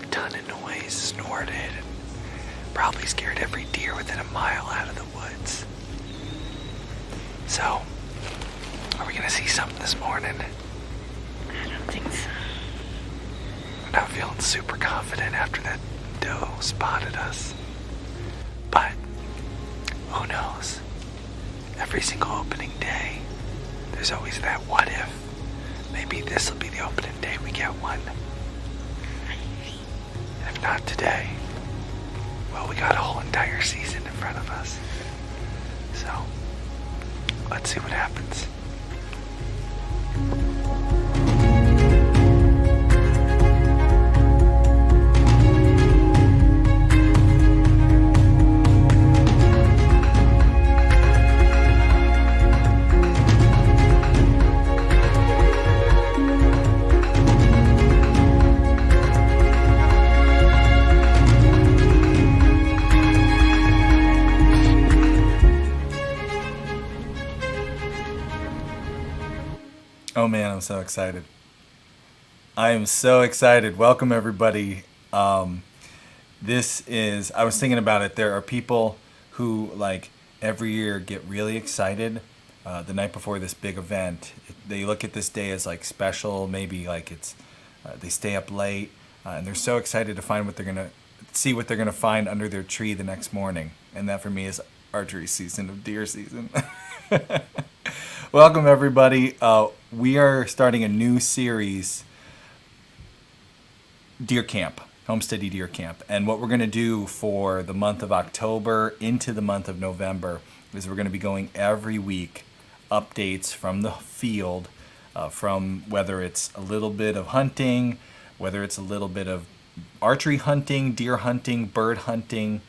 a ton of noise, snorted, and probably scared every deer within a mile out of the woods. So, are we gonna see something this morning? I don't think so. I'm not feeling super confident after that doe spotted us. But, who knows? Every single opening day, there's always that what if. Maybe this will be the opening day we get one. And if not today, well, we got a whole entire season in front of us. So, let's see what happens. Oh man, I'm so excited. I am so excited. Welcome everybody. I was thinking about it. There are people who like every year get really excited the night before this big event. They look at this day as like special, maybe like they stay up late and they're so excited to find what they're going to find under their tree the next morning. And that for me is archery season of deer season. Welcome everybody. We are starting a new series, Deer Camp, Homesteady Deer Camp. And what we're going to do for the month of October into the month of November is we're going to be going every week, updates from the field, from whether it's a little bit of hunting, whether it's a little bit of archery hunting, deer hunting, bird hunting.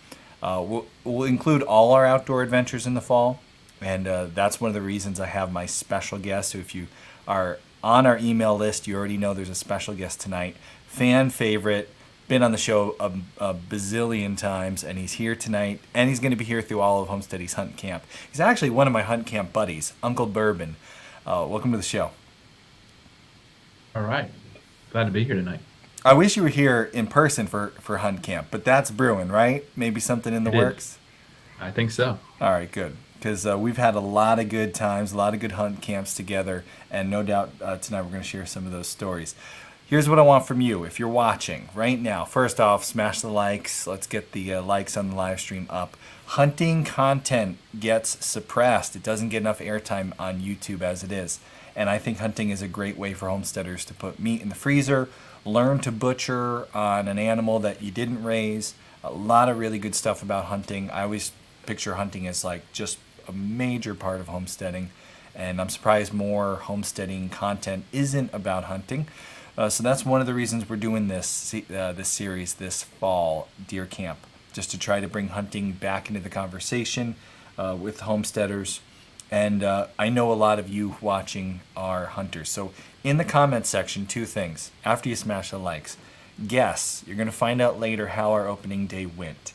We'll include all our outdoor adventures in the fall. And that's one of the reasons I have my special guest. So if you are on our email list, you already know there's a special guest tonight. Fan favorite, been on the show a bazillion times, and he's here tonight. And he's going to be here through all of Homesteady's hunt camp. He's actually one of my hunt camp buddies, Uncle Bourbon. Welcome to the show. All right. Glad to be here tonight. I wish you were here in person for hunt camp, but that's brewing, right? Maybe something in the works? I think so. All right, good. Because we've had a lot of good times, a lot of good hunt camps together, and no doubt tonight we're going to share some of those stories. Here's what I want from you. If you're watching right now, first off, smash the likes. Let's get the likes on the live stream up. Hunting content gets suppressed. It doesn't get enough airtime on YouTube as it is. And I think hunting is a great way for homesteaders to put meat in the freezer, learn to butcher on an animal that you didn't raise. A lot of really good stuff about hunting. I always picture hunting as like just a major part of homesteading, and I'm surprised more homesteading content isn't about hunting. So that's one of the reasons we're doing this series this fall, Deer Camp, just to try to bring hunting back into the conversation with homesteaders. And I know a lot of you watching are hunters. So in the comment section, two things. After you smash the likes, guess. You're going to find out later how our opening day went.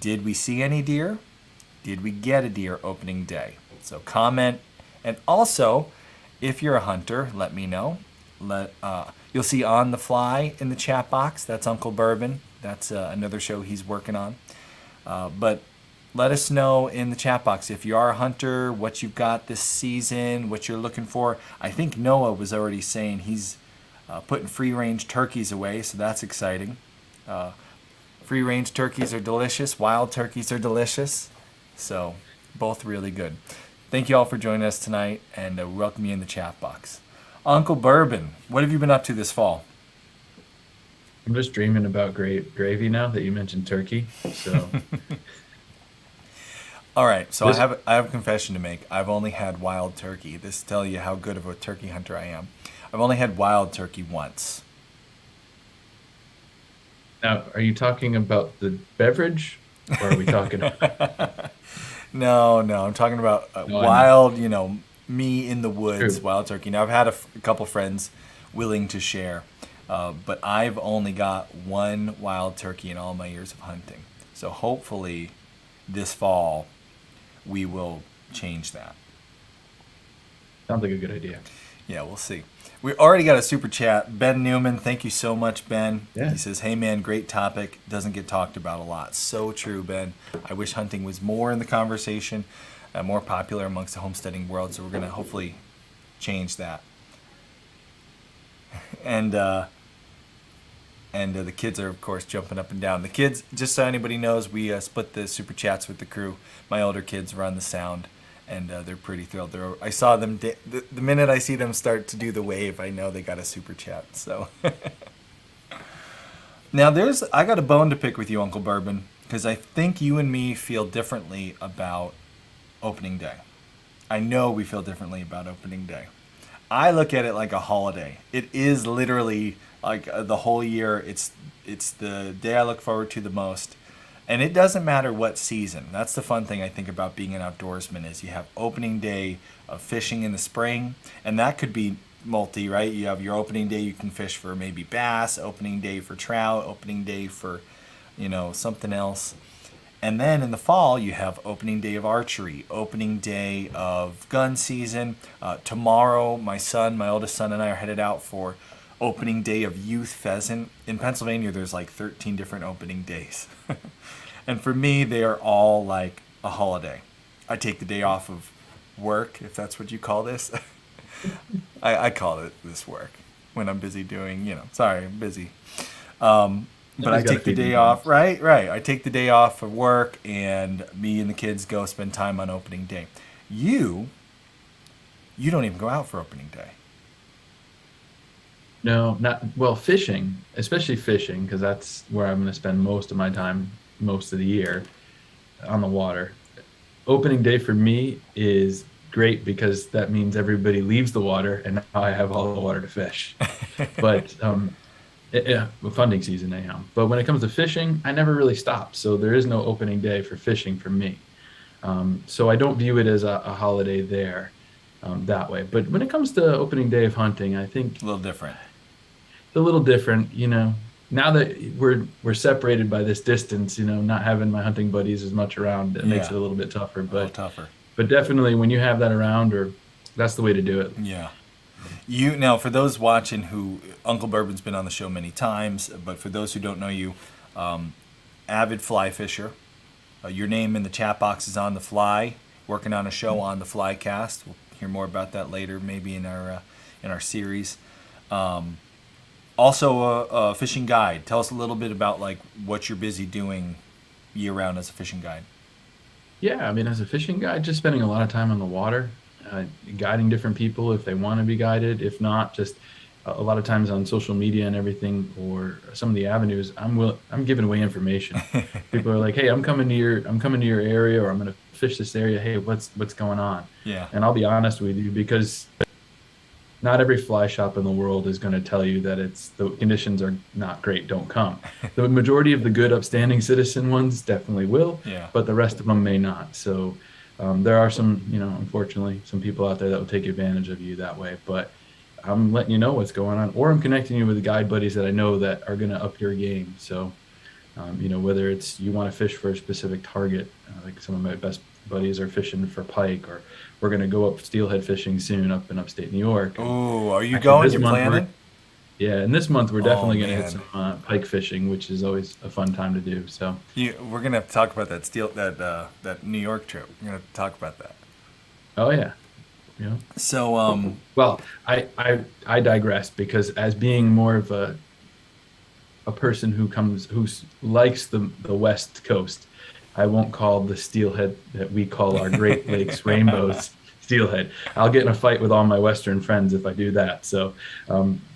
Did we see any deer? Did we get a deer opening day? So comment. And also, if you're a hunter, let me know. You'll see On the Fly in the chat box. That's Uncle Bourbon. That's another show he's working on. But let us know in the chat box if you are a hunter, what you've got this season, what you're looking for. I think Noah was already saying he's putting free-range turkeys away, so that's exciting. Free-range turkeys are delicious. Wild turkeys are delicious. So, both really good. Thank you all for joining us tonight, and welcome you in the chat box. Uncle Bourbon, what have you been up to this fall? I'm just dreaming about gravy now that you mentioned turkey. So, all right. So I have a confession to make. I've only had wild turkey. This will tell you how good of a turkey hunter I am. I've only had wild turkey once. now, are you talking about the beverage, or are we talking? No, I'm talking about wild, me in the woods, True. wild turkey. Now, I've had a couple friends willing to share, but I've only got one wild turkey in all my years of hunting. So hopefully this fall we will change that. Sounds like a good idea. Yeah, we'll see. We already got a super chat. Ben Newman, thank you so much, Ben. Yeah. He says, "Hey man, great topic. Doesn't get talked about a lot." So true, Ben. I wish hunting was more in the conversation, more popular amongst the homesteading world. So we're gonna hopefully change that. And the kids are, of course, jumping up and down. The kids, just so anybody knows, we split the super chats with the crew. My older kids run the sound, and they're pretty thrilled. I saw them the minute I see them start to do the wave, I know they got a super chat. So now I got a bone to pick with you, Uncle Bourbon, because I think you and me feel differently about opening day. I know we feel differently about opening day. I look at it like a holiday. It is literally like the whole year. It's the day I look forward to the most. And it doesn't matter what season. That's the fun thing I think about being an outdoorsman is you have opening day of fishing in the spring, and that could be multi, right? You have your opening day, you can fish for maybe bass, opening day for trout, opening day for, something else. And then in the fall, you have opening day of archery, opening day of gun season. Tomorrow, my oldest son and I are headed out for opening day of youth pheasant. In Pennsylvania, there's like 13 different opening days. And for me, they are all like a holiday. I take the day off of work, if that's what you call this. I call it this work when I'm busy doing, sorry, I'm busy. But I take the day off, right? I take the day off of work, and me and the kids go spend time on opening day. You don't even go out for opening day. No, well, fishing, especially fishing, because that's where I'm going to spend most of my time, most of the year on the water. Opening day for me is great because that means everybody leaves the water, and now I have all the water to fish. But funding season anyhow. But when it comes to fishing, I never really stop. So there is no opening day for fishing for me. So I don't view it as a holiday there that way. But when it comes to opening day of hunting, I think a little different. It's a little different, Now that we're separated by this distance, not having my hunting buddies as much around, it makes it a little bit tougher. But definitely when you have that around, that's the way to do it. Yeah. Now, for those watching who Uncle Bourbon's been on the show many times, but for those who don't know you, avid fly fisher. Your name in the chat box is On the Fly, working on a show on the Flycast. We'll hear more about that later, maybe in our series. Also a fishing guide. Tell us a little bit about like what you're busy doing year round as a fishing guide. Yeah, I mean, as a fishing guide, just spending a lot of time on the water. Guiding different people if they want to be guided. If not, just a lot of times on social media and everything, or some of the avenues, I'm giving away information. People are like, "Hey, I'm coming to your area, or I'm going to fish this area. Hey, what's going on?" Yeah. And I'll be honest with you, because not every fly shop in the world is going to tell you that the conditions are not great, don't come. The majority of the good, upstanding citizen ones definitely will, but the rest of them may not. So. There are some, unfortunately, some people out there that will take advantage of you that way. But I'm letting you know what's going on, or I'm connecting you with guide buddies that I know that are going to up your game. So, whether it's you want to fish for a specific target, like some of my best buddies are fishing for pike, or we're going to go up steelhead fishing soon up in upstate New York. Oh, are you going? You're planning? Yeah, and this month we're definitely going to hit some pike fishing, which is always a fun time to do. So we're going to have to talk about that New York trip. We're going to talk about that. Oh yeah. So well, I digress, because as being more of a person who likes the West Coast, I won't call the steelhead that we call our Great Lakes rainbows steelhead. I'll get in a fight with all my Western friends if I do that. So,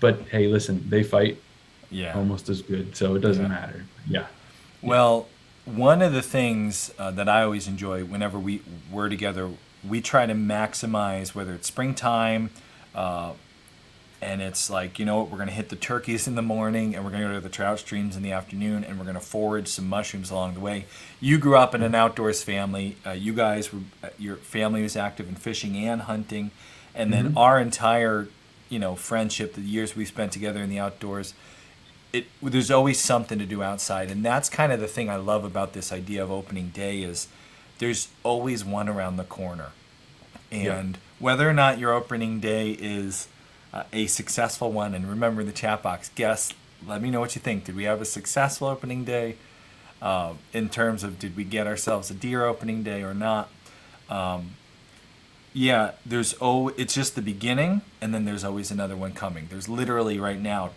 but hey, listen, they fight almost as good, so it doesn't matter. Yeah. Well, one of the things that I always enjoy whenever we're together, we try to maximize, whether it's springtime, and it's like, we're going to hit the turkeys in the morning, and we're going to go to the trout streams in the afternoon, and we're going to forage some mushrooms along the way. You grew up in an outdoors family. Your family was active in fishing and hunting. And then our entire, friendship, the years we spent together in the outdoors, there's always something to do outside. And that's kind of the thing I love about this idea of opening day is there's always one around the corner. And whether or not your opening day is a successful one. And remember, in the chat box, guess, let me know what you think. Did we have a successful opening day in terms of did we get ourselves a deer opening day or not? Yeah, it's just the beginning, and then there's always another one coming. There's literally right now,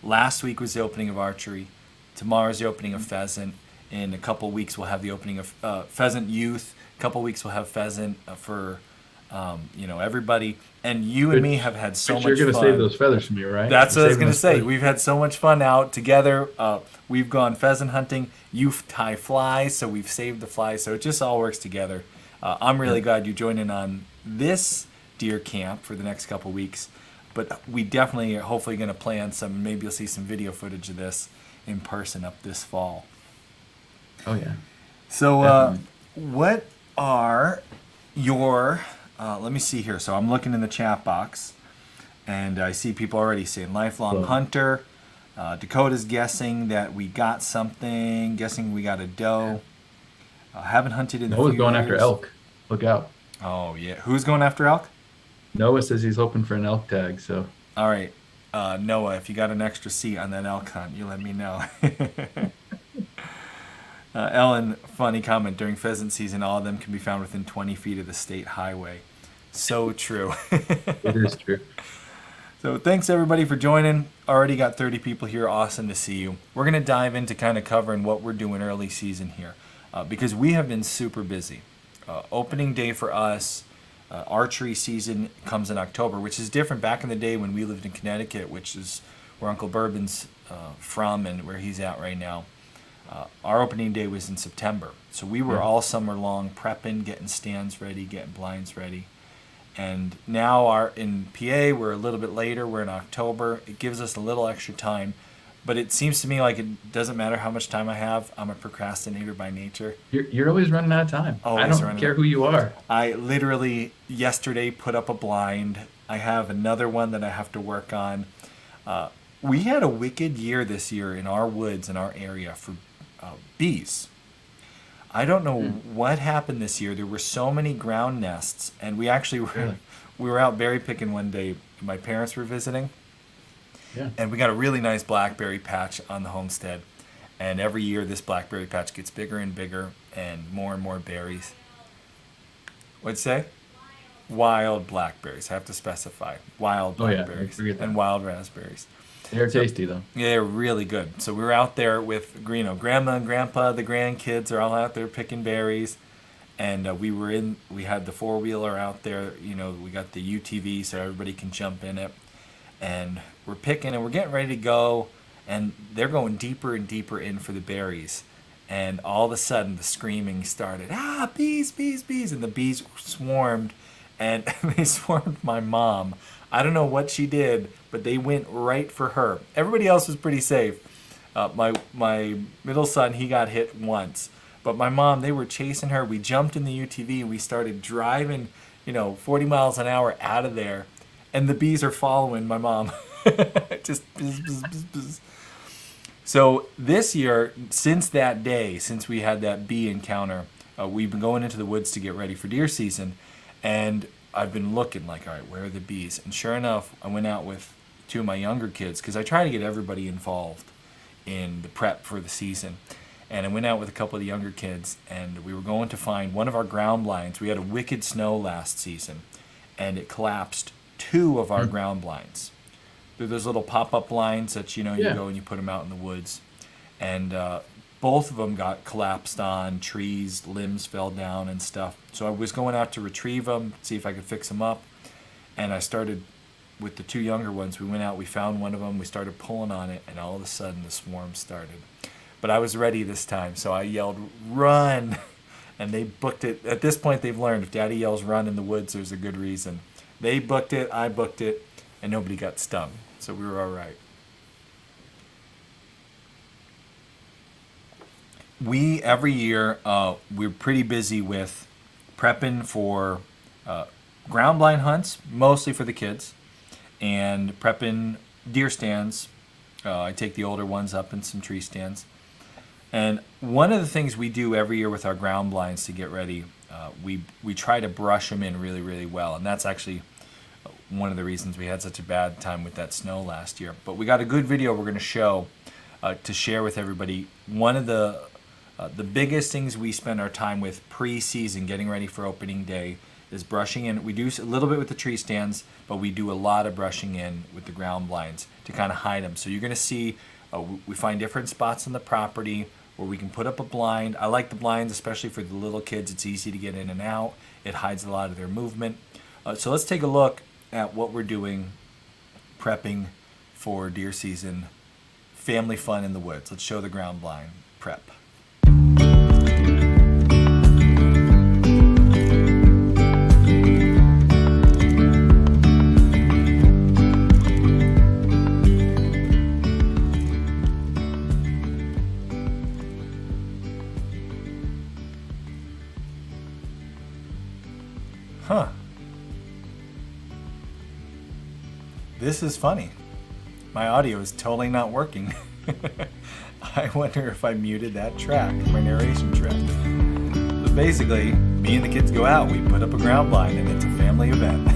last week was the opening of archery. Tomorrow's the opening of pheasant. In a couple weeks, we'll have the opening of pheasant youth. A couple weeks, we'll have pheasant for everybody. And you and me have had so much fun. You're going to save those feathers from me, right? That's what I was going to say. We've had so much fun out together. We've gone pheasant hunting. You tie flies, so we've saved the flies. So it just all works together. I'm really glad you joined in on this deer camp for the next couple weeks. But we definitely are hopefully going to plan some, maybe you'll see some video footage of this in person up this fall. Oh, yeah. So what are your, let me see here. So I'm looking in the chat box, and I see people already saying lifelong hunter. Dakota's guessing that we got something, guessing we got a doe. Haven't hunted in Noah's going after elk. Look out. Oh, yeah. Who's going after elk? Noah says he's hoping for an elk tag, so. All right. Noah, if you got an extra seat on that elk hunt, you let me know. Ellen, funny comment. During pheasant season, all of them can be found within 20 feet of the state highway. So true. It is true. So thanks, everybody, for joining. Already got 30 people here. Awesome to see you. We're going to dive into kind of covering what we're doing early season here because we have been super busy. Opening day for us, archery season comes in October, which is different back in the day when we lived in Connecticut, which is where Uncle Bourbon's from and where he's at right now. Our opening day was in September. So we were all summer long prepping, getting stands ready, getting blinds ready. And now in PA, we're a little bit later. We're in October. It gives us a little extra time. But it seems to me like it doesn't matter how much time I have. I'm a procrastinator by nature. You're always running out of time. I don't care who you are. I literally yesterday put up a blind. I have another one that I have to work on. We had a wicked year this year in our woods in our area for bees. I don't know what happened this year. There were so many ground nests, and we actually were out berry picking one day. My parents were visiting. Yeah. And we got a really nice blackberry patch on the homestead. And every year this blackberry patch gets bigger and bigger and more berries. What'd you say? Wild blackberries. I have to specify. Wild blackberries and wild raspberries. They're tasty, though. Yeah, they're really good. So we were out there with, Grandma and Grandpa, the grandkids are all out there picking berries. And we had the four-wheeler out there. We got the UTV so everybody can jump in it. And we're picking and we're getting ready to go, and they're going deeper and deeper in for the berries. And all of a sudden the screaming started, bees, bees, bees. And the bees swarmed, and they swarmed my mom. I don't know what she did, but they went right for her. Everybody else was pretty safe. My middle son, he got hit once. But my mom, they were chasing her. We jumped in the UTV and we started driving, 40 miles an hour out of there. And the bees are following my mom. Just bzz, bzz, bzz, bzz. So this year, since we had that bee encounter, we've been going into the woods to get ready for deer season. And I've been looking like, all right, where are the bees? And sure enough, I went out with two of my younger kids because I try to get everybody involved in the prep for the season. And I went out with a couple of the younger kids, and we were going to find one of our ground blinds. We had a wicked snow last season, and it collapsed 2 of our ground blinds. They're those little pop-up blinds that, you go and you put them out in the woods. And both of them got collapsed on, trees, limbs fell down and stuff. So I was going out to retrieve them, see if I could fix them up. And I started with the 2 younger ones. We went out, we found one of them, we started pulling on it, and all of a sudden the swarm started. But I was ready this time, so I yelled, run! And they booked it. At this point, they've learned if Daddy yells run in the woods, there's a good reason. They booked it, I booked it, and nobody got stung. So we were all right. Every year, we're pretty busy with prepping for ground blind hunts, mostly for the kids, and prepping deer stands. I take the older ones up in some tree stands. And one of the things we do every year with our ground blinds to get ready, we try to brush them in really, really well. And that's actually one of the reasons we had such a bad time with that snow last year. But we got a good video we're going to show to share with everybody. One of the biggest things we spend our time with pre-season, getting ready for opening day, is brushing in. We do a little bit with the tree stands, but we do a lot of brushing in with the ground blinds to kind of hide them. So you're going to see we find different spots on the property where we can put up a blind. I like the blinds, especially for the little kids. It's easy to get in and out. It hides a lot of their movement. So let's take a look at what we're doing prepping for deer season. Family fun in the woods. Let's show the ground blind prep. Huh. This is funny. My audio is totally not working. I wonder if I muted that track, my narration track. So basically, me and the kids go out, we put up a ground blind, and it's a family event.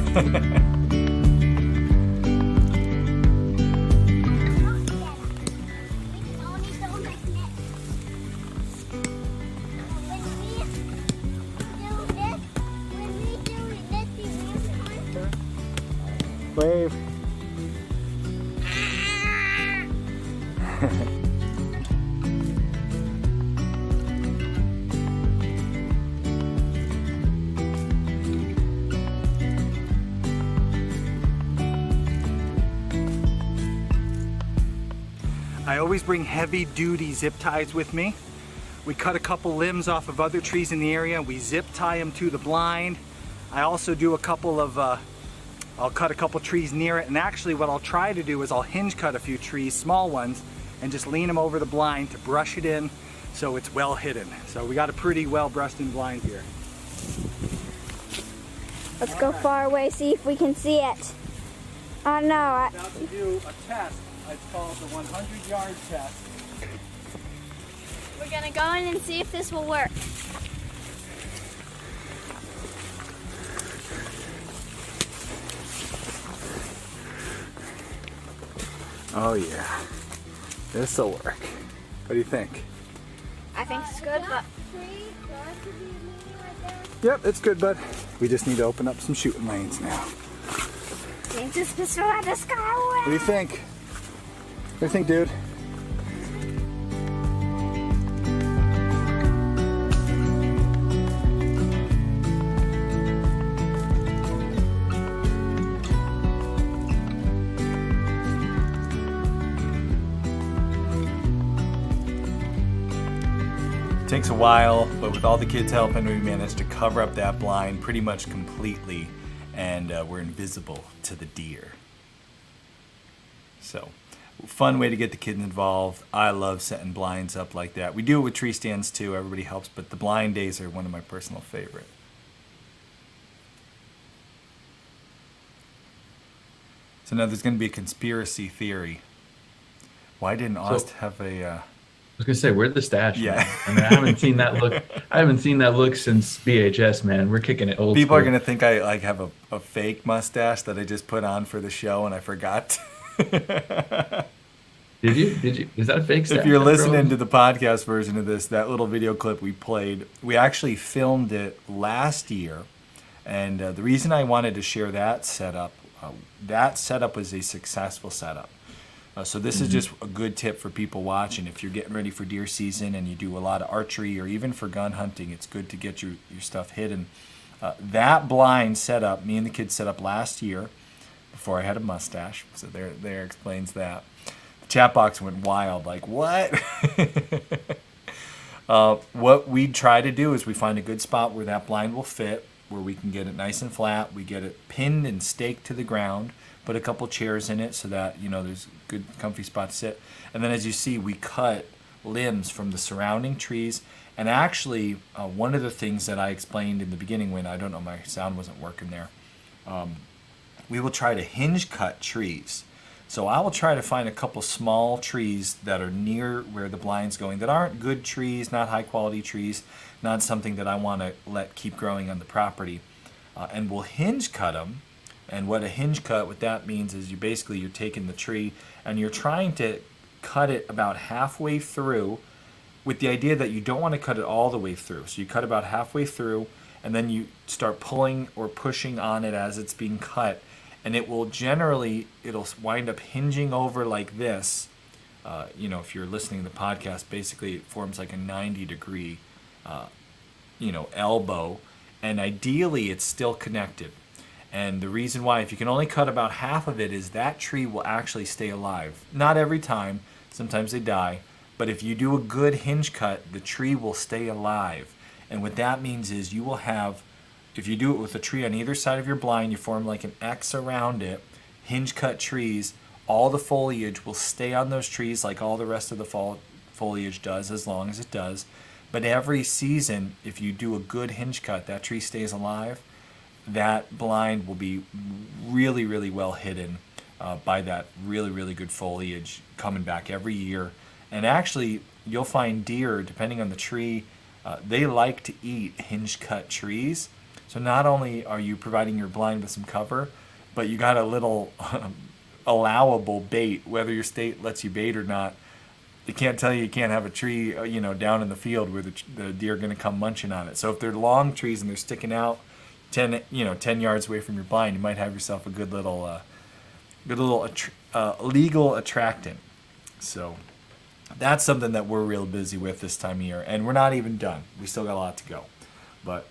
Wave. I always bring heavy duty zip ties with me. We cut a couple limbs off of other trees in the area. We zip tie them to the blind. I also do a couple of I'll cut a couple trees near it, and actually what I'll try to do is I'll hinge cut a few trees, small ones, and just lean them over the blind to brush it in so it's well hidden. So we got a pretty well brushed in blind here. Let's go far away, see if we can see it. Oh no. About to do a test. It's called the 100-yard test. We're gonna go in and see if this will work. Oh yeah, this'll work. What do you think? I think it's good, but... Yep, it's good, bud. We just need to open up some shooting lanes now. What do you think? What do you think, dude? Takes a while, but with all the kids helping, we managed to cover up that blind pretty much completely, and we're invisible to the deer. So, fun way to get the kids involved. I love setting blinds up like that. We do it with tree stands too, everybody helps, but the blind days are one of my personal favorite. So now there's going to be a conspiracy theory. Why didn't Ost have a... I was gonna say, where's the stash? Yeah. Man? I mean, I haven't seen that look. I haven't seen that look since BHS, man. We're kicking it old. People school. are gonna think I like have a fake mustache that I just put on for the show and I forgot. Did you? Is that a fake stash? If you're listening to the podcast version of this, that little video clip we played, we actually filmed it last year, and the reason I wanted to share that setup was a successful setup. So this is just a good tip for people watching. If you're getting ready for deer season and you do a lot of archery or even for gun hunting, it's good to get your stuff hidden. That blind setup, me and the kids set up last year before I had a mustache. So there explains that. The chat box went wild, like, what? What we try to do is we find a good spot where that blind will fit, where we can get it nice and flat. We get it pinned and staked to the ground. Put a couple chairs in it so that, you know, there's a good comfy spot to sit. And then as you see, we cut limbs from the surrounding trees. And actually, one of the things that I explained in the beginning when, I don't know, my sound wasn't working there, we will try to hinge cut trees. So I will try to find a couple small trees that are near where the blind's going, that aren't good trees, not high quality trees, not something that I want to let keep growing on the property. And we'll hinge cut them And what a hinge cut, what that means is you're taking the tree and you're trying to cut it about halfway through, with the idea that you don't want to cut it all the way through. So you cut about halfway through, and then you start pulling or pushing on it as it's being cut, and it'll wind up hinging over like this. If you're listening to the podcast, basically it forms like a 90-degree, elbow, and ideally it's still connected. And the reason why, if you can only cut about half of it, is that tree will actually stay alive. Not every time, sometimes they die, but if you do a good hinge cut, the tree will stay alive. And what that means is you will have, if you do it with a tree on either side of your blind, you form like an X around it, hinge cut trees, all the foliage will stay on those trees like all the rest of the foliage does, as long as it does. But every season, if you do a good hinge cut, that tree stays alive. That blind will be really, really well hidden by that really, really good foliage coming back every year. And actually, you'll find deer, depending on the tree, they like to eat hinge cut trees. So not only are you providing your blind with some cover, but you got a little allowable bait, whether your state lets you bait or not. They can't tell you can't have a tree, down in the field where the deer are going to come munching on it. So if they're long trees and they're sticking out 10 yards away from your blind, you might have yourself a good little legal attractant. So that's something that we're real busy with this time of year, and we're not even done. We still got a lot to go, but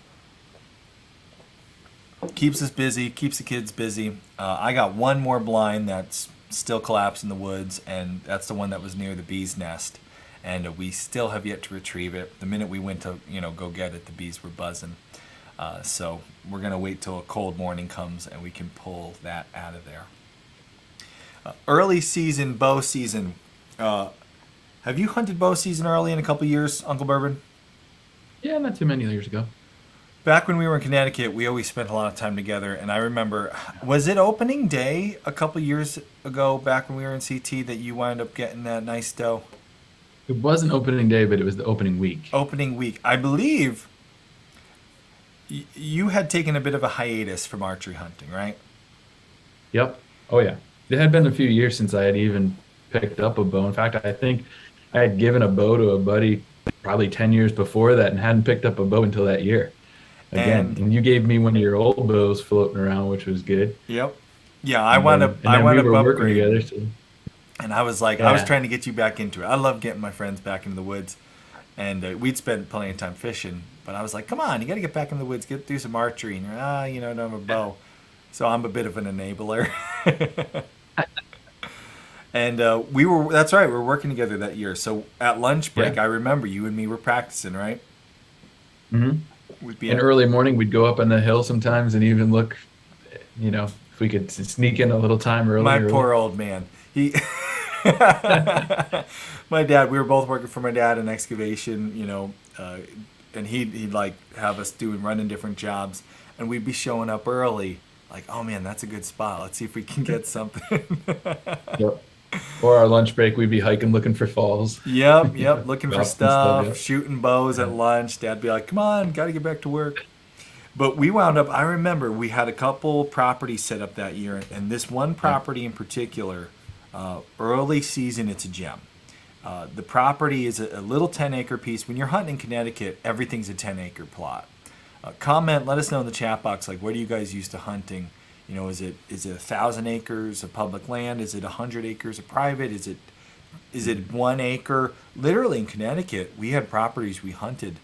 keeps us busy, keeps the kids busy. I got one more blind that's still collapsed in the woods, and that's the one that was near the bee's nest, and we still have yet to retrieve it. The minute we went to go get it, the bees were buzzing. So we're going to wait till a cold morning comes and we can pull that out of there. Early season, bow season. Have you hunted bow season early in a couple years, Uncle Bourbon? Yeah, not too many years ago. Back when we were in Connecticut, we always spent a lot of time together. And I remember, was it opening day a couple years ago, back when we were in CT, that you wound up getting that nice doe? It wasn't opening day, but it was the opening week. Opening week. I believe you had taken a bit of a hiatus from archery hunting, right? Yep. Oh, yeah. It had been a few years since I had even picked up a bow. In fact, I think I had given a bow to a buddy probably 10 years before that and hadn't picked up a bow until that year. Again, and you gave me one of your old bows floating around, which was good. Yep. Yeah, I wound up working together. So. And I was like, I was trying to get you back into it. I love getting my friends back into the woods. And we'd spent plenty of time fishing. But I was like, come on, you got to get back in the woods, do some archery. And I don't have a bow. So I'm a bit of an enabler. And that's right, we were working together that year. So at lunch break, I remember you and me were practicing, right? Mm-hmm. In early morning, we'd go up on the hill sometimes and even look, if we could sneak in a little time early. My poor old man. My dad, we were both working for my dad in excavation, and he'd like have us running different jobs, and we'd be showing up early, like, oh man, that's a good spot. Let's see if we can get something. Yep. Or our lunch break, we'd be hiking looking for falls. Yep, looking for stuff, shooting bows at lunch. Dad'd be like, come on, got to get back to work. But we wound up, I remember we had a couple properties set up that year, and this one property in particular, early season, it's a gem. The property is a little 10-acre piece. When you're hunting in Connecticut, everything's a 10-acre plot. Comment, let us know in the chat box, like, what are you guys used to hunting? Is it 1,000 acres of public land? Is it 100 acres of private? Is it 1 acre? Literally in Connecticut, we had properties we hunted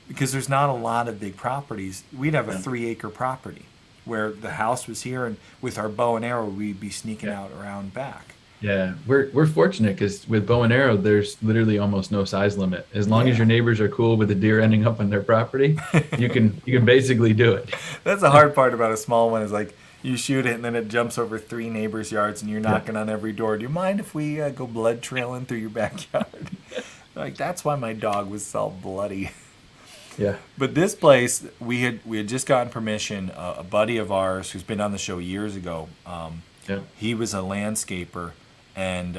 because there's not a lot of big properties. We'd have a 3-acre property where the house was here, and with our bow and arrow, we'd be sneaking out around back. Yeah, we're fortunate because with bow and arrow, there's literally almost no size limit. As long as your neighbors are cool with the deer ending up on their property, you can basically do it. That's the hard part about a small one, is like you shoot it and then it jumps over 3 neighbors' yards and you're knocking on every door. Do you mind if we go blood trailing through your backyard? Like, that's why my dog was all bloody. Yeah. But this place, we had just gotten permission. A buddy of ours who's been on the show years ago, he was a landscaper. And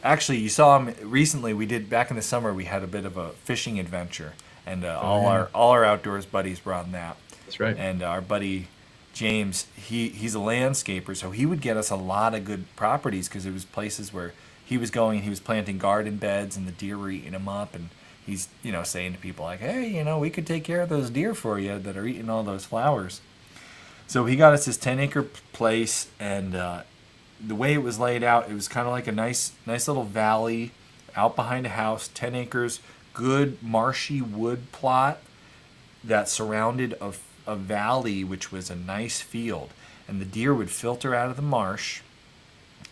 actually, you saw him recently. We did back in the summer. We had a bit of a fishing adventure, and all our outdoors buddies were on that. That's right. And our buddy James, he's a landscaper, so he would get us a lot of good properties because it was places where he was going and he was planting garden beds and the deer were eating them up, and he's, you know, saying to people like, hey, you know, we could take care of those deer for you that are eating all those flowers. So he got us this 10-acre place, and the way it was laid out, it was kind of like a nice little valley out behind a house, 10 acres, good marshy wood plot that surrounded a valley, which was a nice field. And the deer would filter out of the marsh,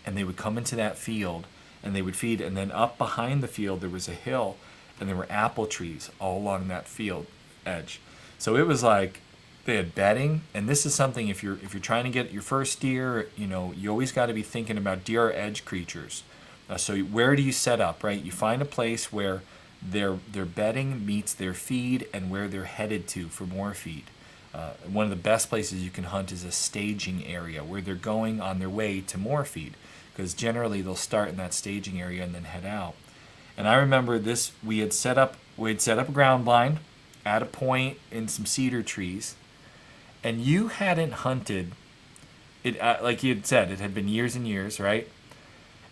and they would come into that field, and they would feed. And then up behind the field, there was a hill, and there were apple trees all along that field edge. So it was like they had bedding. And this is something, if you're trying to get your first deer, you know, you always got to be thinking about deer are edge creatures. So where do you set up, right? You find a place where their bedding meets their feed and where they're headed to for more feed. One of the best places you can hunt is a staging area where they're going on their way to more feed, because generally they'll start in that staging area and then head out. And I remember this, we'd set up a ground blind at a point in some cedar trees, and you hadn't hunted it, like you had said, it had been years and years, right?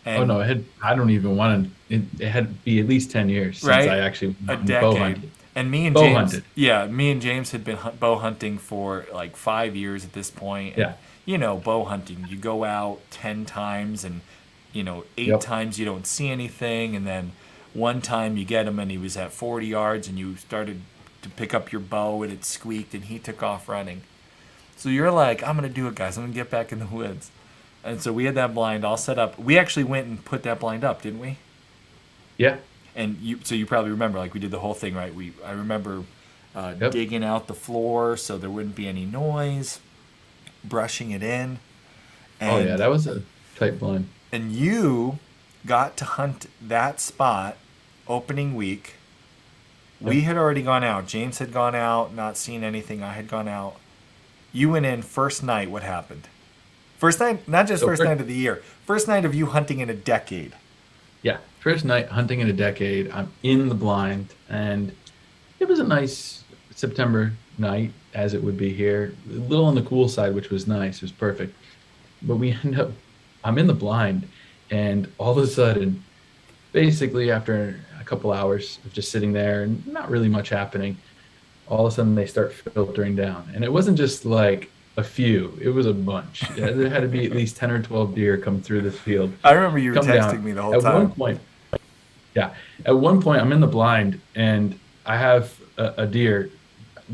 And Oh no, I don't even want to. It had to be at least 10 years since Right? I actually A went and bow decade. hunted. And me and Bow James, hunted. me and James had been bow hunting for like 5 years at this point. And, Yeah. you know, bow hunting, you go out 10 times, and you know, 8 Yep. times you don't see anything, and then one time you get him and he was at 40 yards, and you started to pick up your bow and it squeaked and he took off running. So you're like, I'm gonna do it, guys. I'm gonna get back in the woods. And so we had that blind all set up. We actually went and put that blind up, didn't we? Yeah. And you probably remember, like, we did the whole thing, right? I remember Yep. digging out the floor so there wouldn't be any noise, brushing it in. And, Oh yeah, that was a tight blind. and you got to hunt that spot opening week. We had already gone out. James had gone out, not seen anything. I had gone out. You went in first night. What happened? First night, not just So first night of the year. First night of you hunting in a decade. Yeah, first night hunting in a decade. I'm in the blind, and it was a nice September night, as it would be here. A little on the cool side, which was nice. It was perfect. But I'm in the blind, and all of a sudden, basically after a couple hours of just sitting there and not really much happening, all of a sudden they start filtering down. And it wasn't just like a few, it was a bunch. Yeah, there had to be at least 10 or 12 deer come through this field. I remember you were Come texting down. me the whole At time. one point, yeah, at one point I'm in the blind and I have a deer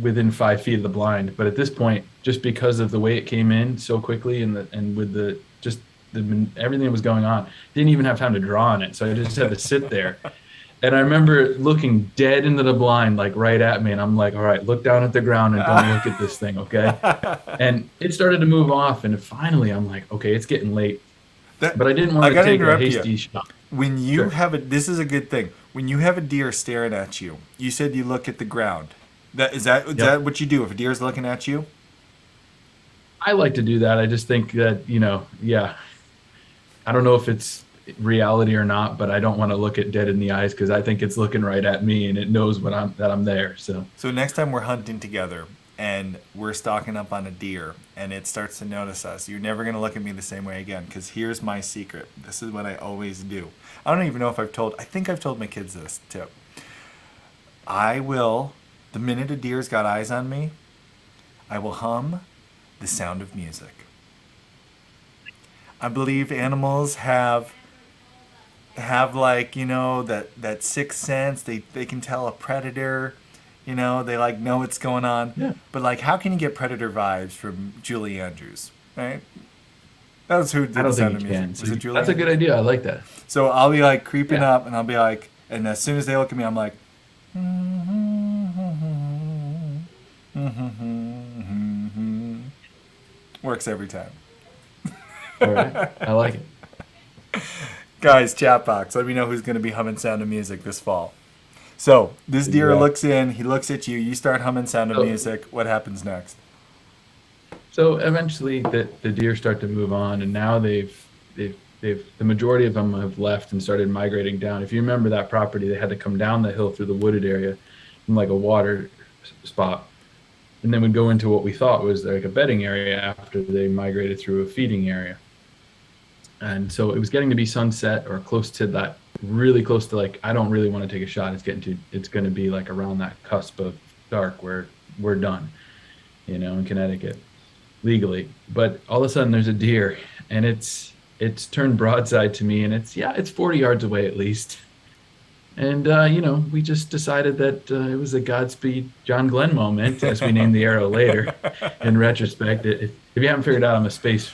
within 5 feet of the blind. But at this point, just because of the way it came in so quickly and with the everything that was going on, didn't even have time to draw on it. So I just had to sit there. And I remember looking dead into the blind, like right at me. And I'm like, all right, look down at the ground and don't look at this thing, okay? And it started to move off. And finally, I'm like, okay, it's getting late. But I didn't want to gotta take a interrupt you. hasty shot. When you Sure. have this is a good thing. When you have a deer staring at you, you said you look at the ground. Is that what you do if a deer's looking at you? I like to do that. I just think that, yeah, I don't know if it's reality or not, but I don't want to look it dead in the eyes because I think it's looking right at me and it knows that I'm there. So next time we're hunting together and we're stalking up on a deer and it starts to notice us, you're never going to look at me the same way again, because here's my secret. This is what I always do. I don't even know if I think I've told my kids this too. I will, the minute a deer's got eyes on me, I will hum the sound of music. I believe animals have like, that sixth sense. They can tell a predator, they like know what's going on. Yeah. But like, how can you get predator vibes from Julie Andrews, right? That was who did I don't the sound think of you music. can. Was So it Julie that's a Andrews? good idea. I like that. So I'll be like creeping Yeah. up, and I'll be like, and as soon as they look at me, I'm like, works every time. All right. I like it. Guys, chat box, let me know who's going to be humming Sound of Music this fall. So this deer Yeah. looks in, he looks at you, you start humming Sound of Oh. Music. What happens next? So eventually the deer start to move on, and now the majority of them have left and started migrating down. If you remember that property, they had to come down the hill through the wooded area from like a water spot. and then would go into what we thought was like a bedding area after they migrated through a feeding area. And so it was getting to be sunset or close to that, really close to like, I don't really want to take a shot. It's going to be like around that cusp of dark where we're done, in Connecticut legally. But all of a sudden there's a deer and it's turned broadside to me, and it's 40 yards away at least. And, we just decided that it was a Godspeed John Glenn moment, as we named the arrow later in retrospect. If you haven't figured out, I'm a space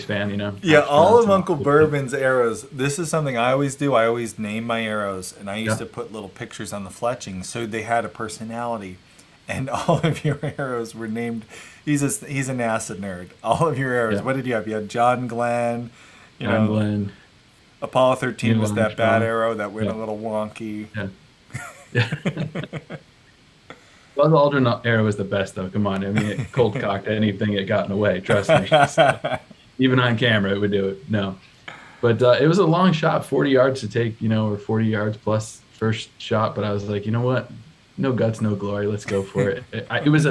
fan, Yeah, all of Uncle Bourbon's arrows. This is something I always do. I always name my arrows, and I used to put little pictures on the fletchings so they had a personality. And all of your arrows were named. He's an acid nerd. All of your arrows. Yeah. What did you have? You had John Glenn. John Glenn. Apollo 13 was that bad Armstrong. arrow that went a little wonky. Yeah. Buzz Aldrin arrow was the best, though. Come on. I mean, it cold cocked anything it got in the way. Trust me. So, even on camera, it would do it. No. But it was a long shot, 40 yards to take, or 40 yards plus first shot. But I was like, you know what? No guts, no glory. Let's go for it. It was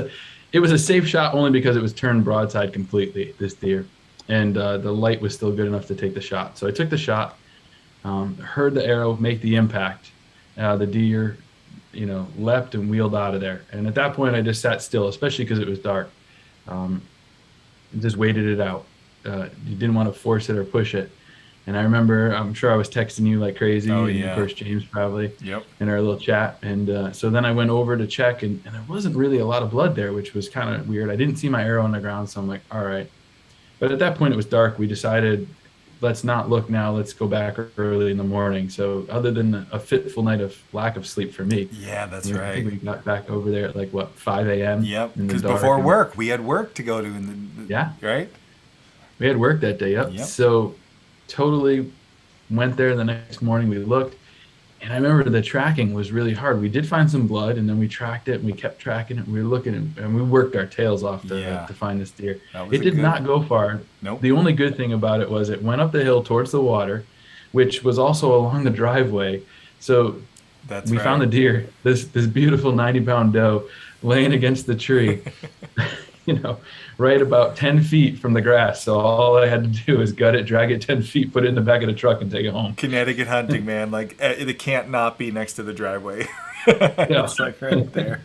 a safe shot only because it was turned broadside completely, this deer. And the light was still good enough to take the shot. So I took the shot, heard the arrow make the impact. The deer, leapt and wheeled out of there. And at that point, I just sat still, especially because it was dark. Just waited it out. You didn't want to force it or push it. And I remember, I'm sure I was texting you like crazy. Oh, and yeah. of course, James probably. Yep. In our little chat. And so then I went over to check, and there wasn't really a lot of blood there, which was kind of weird. I didn't see my arrow on the ground, so I'm like, all right. But at that point, it was dark. We decided, let's not look now. Let's go back early in the morning. So other than a fitful night of lack of sleep for me. Yeah, that's I right. think we got back over there at like, 5 a.m.? Yep, in the because dark, before and- work, we had work to go to. Yeah. Right? We had work that day, yep. Yep. So totally went there the next morning. We looked, and I remember the tracking was really hard. We did find some blood, and then we tracked it, and we kept tracking it. And we were looking, and we worked our tails off to find this deer. That was It did not go far. Nope. The only good thing about it was it went up the hill towards the water, which was also along the driveway. So That's we right. found the deer, this beautiful 90-pound doe laying against the tree, right about 10 feet from the grass. So all I had to do was gut it, drag it 10 feet, put it in the back of the truck, and take it home. Connecticut hunting, man. Like, it can't not be next to the driveway. Yeah. It's like right there.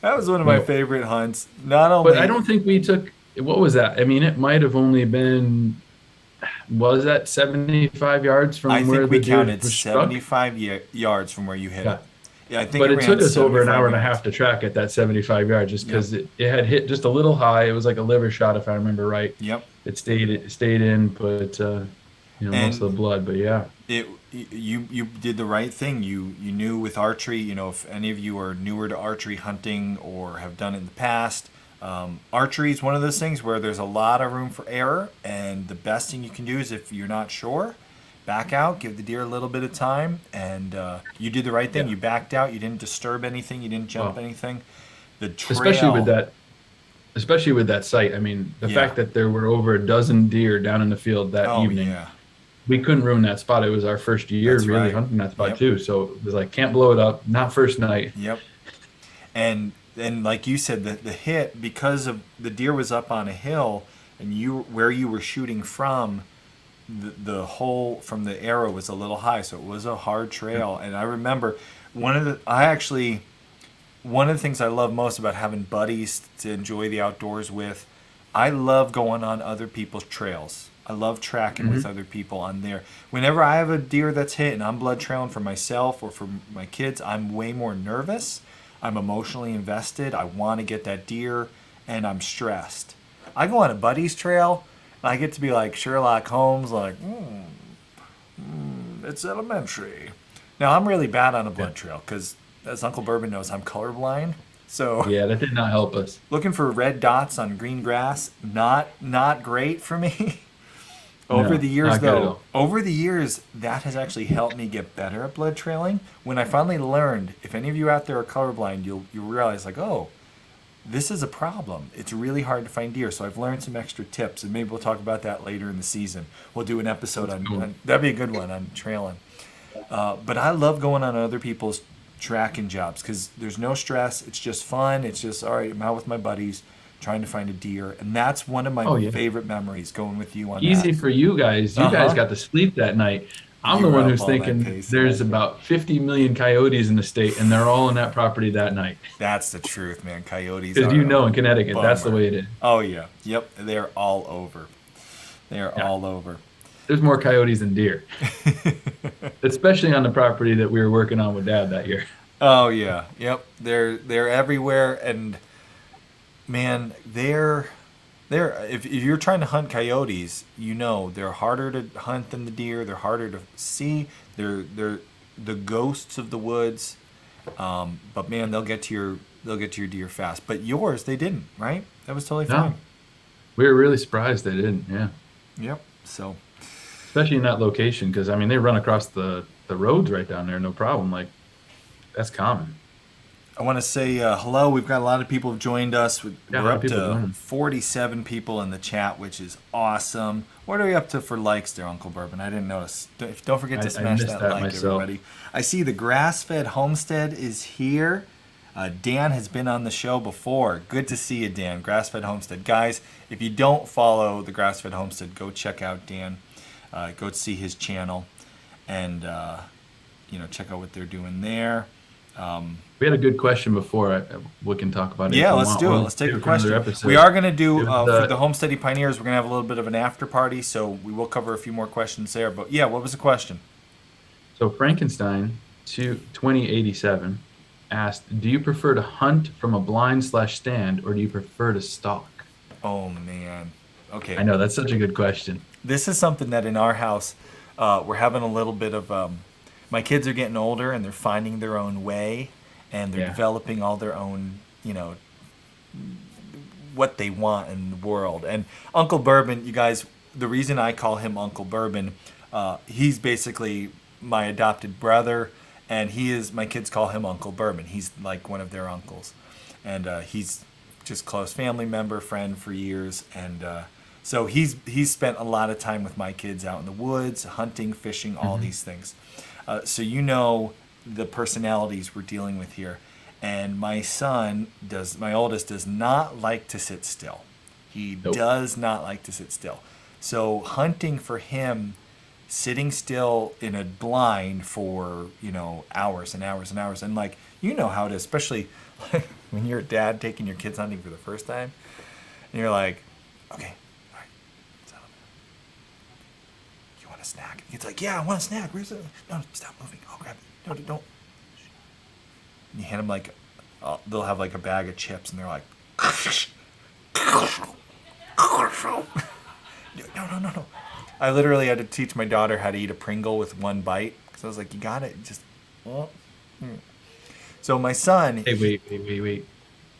That was one of my favorite hunts. Not only, But I don't think we took, what was that? I mean, it might have only been, was that 75 yards from I where think the we deer counted was struck? 75 yards from where you hit Yeah. it. Yeah, I think But it ran took us over an 75 hour and a yards. half to track at that 75 yards just because it had hit just a little high. It was like a liver shot, if I remember right. Yep. It stayed in, but most of the blood. But yeah, You did the right thing. You knew with archery, if any of you are newer to archery hunting or have done it in the past, archery is one of those things where there's a lot of room for error, and the best thing you can do is, if you're not sure, back out, give the deer a little bit of time, and you did the right thing. Yeah. You backed out. You didn't disturb anything. You didn't jump anything. The trail, especially with that site. I mean, the fact that there were over a dozen deer down in the field that evening. Yeah. We couldn't ruin that spot. It was our first year That's really right. hunting that spot Yep. too. So it was like, can't blow it up. Not first night. Yep. And like you said, the hit, because of the deer was up on a hill, and where you were shooting from, the hole from the arrow was a little high, so it was a hard trail. And I remember one of the things I love most about having buddies to enjoy the outdoors with, I love going on other people's trails. I love tracking with other people on there. Whenever I have a deer that's hit and I'm blood trailing for myself or for my kids, I'm way more nervous. I'm emotionally invested. I want to get that deer, and I'm stressed. I go on a buddy's trail, and I get to be like Sherlock Holmes, like, it's elementary. Now, I'm really bad on a blood trail because, as Uncle Bourbon knows, I'm colorblind. So Yeah, that did not help us. looking for red dots on green grass, not great for me. Over No, the years, not good at though, all. that has actually helped me get better at blood trailing. When I finally learned, if any of you out there are colorblind, you'll realize, like, oh, this is a problem. It's really hard to find deer. So I've learned some extra tips, and maybe we'll talk about that later in the season. We'll do an episode on that'd be a good one on trailing. But I love going on other people's tracking jobs because there's no stress. It's just fun. It's just, all right, I'm out with my buddies trying to find a deer. And that's one of my Oh, yeah. favorite memories, going with you on Easy that. for you guys. You guys Uh-huh. got to sleep that night. I'm You the were one up who's all that thinking pace, there's man. about 50 million coyotes in the state, and they're all on that property that night. That's the truth, man. Coyotes Because are you a know in Connecticut, that's the bummer. way it is. Oh, yeah. Yep. They're all over. They are Yeah. all over. There's more coyotes than deer, especially on the property that we were working on with Dad that year. Oh, yeah. Yep. They're everywhere. And, man, if you're trying to hunt coyotes, you know they're harder to hunt than the deer. They're harder to see. They're the ghosts of the woods. But man, they'll get to your deer fast. But yours, they didn't, right? That was totally No. fine. We were really surprised they didn't, yeah. Yep. So Especially in that location, because, I mean, they run across the roads right down there, no problem. Like, that's common. I want to say hello. We've got a lot of people have joined us. Yeah, a We're lot up of people to joined. 47 people in the chat, which is awesome. What are we up to for likes there, Uncle Bourbon? I didn't notice. Don't forget to I smash missed that that like, myself. everybody. I see the Grass-Fed Homestead is here. Dan has been on the show before. Good to see you, Dan. Grass-Fed Homestead. Guys, if you don't follow the Grass-Fed Homestead, go check out Dan. Go see his channel and check out what they're doing there. We had a good question before. We can talk about it. Yeah, if you let's want do it. one. Let's take Do a it for another question. episode. We are going to do, It was, for the Homesteady Pioneers, we're going to have a little bit of an after party, so we will cover a few more questions there. But yeah, what was the question? So Frankenstein 2087 asked, do you prefer to hunt from a blind/stand, or do you prefer to stalk? Oh, man. Okay. I know, that's such a good question. This is something that in our house, we're having a little bit of, my kids are getting older and they're finding their own way and they're Yeah. developing all their own, what they want in the world. And Uncle Bourbon, you guys, the reason I call him Uncle Bourbon, he's basically my adopted brother, and my kids call him Uncle Bourbon. He's like one of their uncles. And he's just close family member, friend for years. And so he's spent a lot of time with my kids out in the woods, hunting, fishing, all these things. So the personalities we're dealing with here. And my oldest does not like to sit still. He Nope. does not like to sit still. So hunting for him, sitting still in a blind for, hours and hours and hours. And like, how it is, especially when you're a dad taking your kids hunting for the first time. And you're like, okay, all right, settle down. You want a snack? It's like, yeah, I want a snack. Where's it? No, stop moving. I'll grab it. No, don't. And you hand them like, they'll have like a bag of chips, and they're like, no. I literally had to teach my daughter how to eat a Pringle with one bite because I was like, you got it, just. So my son. Hey, wait.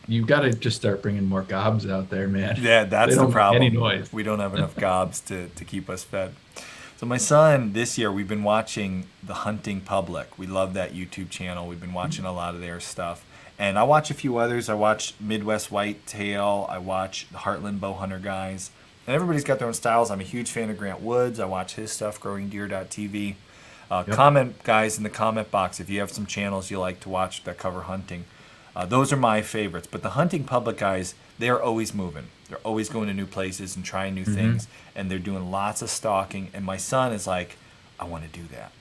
You got to just start bringing more gobs out there, man. Yeah, that's They the don't make problem. any noise. We don't have enough gobs to keep us fed. So my son, this year, we've been watching The Hunting Public. We love that YouTube channel. We've been watching a lot of their stuff. And I watch a few others. I watch Midwest Whitetail. I watch the Heartland Bowhunter guys. And everybody's got their own styles. I'm a huge fan of Grant Woods. I watch his stuff, growingdeer.tv. Comment, guys, in the comment box if you have some channels you like to watch that cover hunting. Those are my favorites. But the Hunting Public guys, they're always moving. They're always going to new places and trying new things. And they're doing lots of stalking. And my son is like, I want to do that.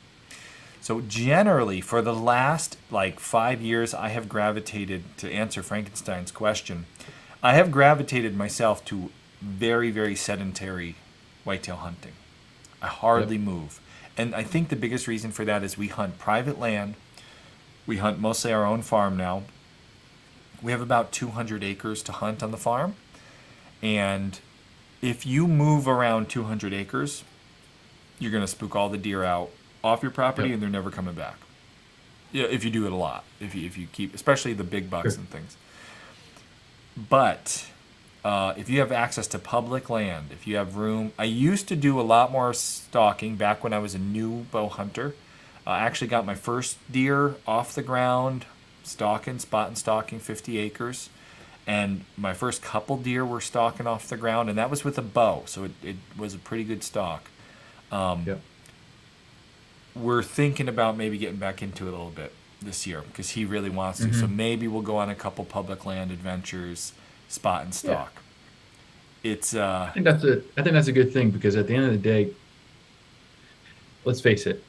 So generally, for the last 5 years, I have gravitated, to answer Frankenstein's question, I have gravitated myself to very, very sedentary whitetail hunting. I hardly move. And I think the biggest reason for that is we hunt private land. We hunt mostly our own farm now. We have about 200 acres to hunt on the farm. And if you move around 200 acres, you're going to spook all the deer out off your property and they're never coming back. Yeah, if you do it a lot. If you keep, especially the big bucks and things. But if you have access to public land, if you have room, I used to do a lot more stalking back when I was a new bow hunter. I actually got my first deer off the ground, spot and stalking 50 acres. And my first couple deer were stalking off the ground, and that was with a bow, so it was a pretty good stalk. We're thinking about maybe getting back into it a little bit. this year because he really wants to. So maybe we'll go on a couple public land adventures, spot and stalk. It's I think that's a good thing because at the end of the day, let's face it,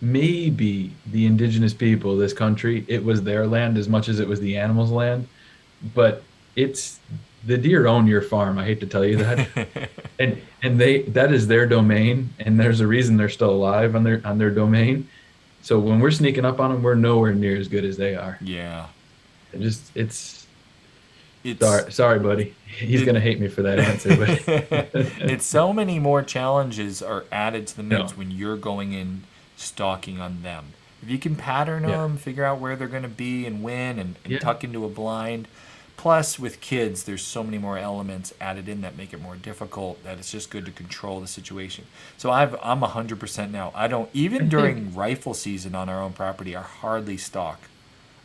maybe the indigenous people of this country, it was their land as much as it was the animals' land, but it's the deer own your farm. I hate to tell you that, and that is their domain, and there's a reason they're still alive on their domain. So when we're sneaking up on them, we're nowhere near as good as they are. Yeah. It's sorry, buddy. He's gonna hate me for that answer, but it's so many more challenges are added to the mix when you're going in stalking on them. If you can pattern them, figure out where they're going to be and when, and tuck into a blind. Plus, with kids, there's so many more elements added in that make it more difficult that it's just good to control the situation. So I'm 100% now. I don't, even during rifle season on our own property, I hardly stalk.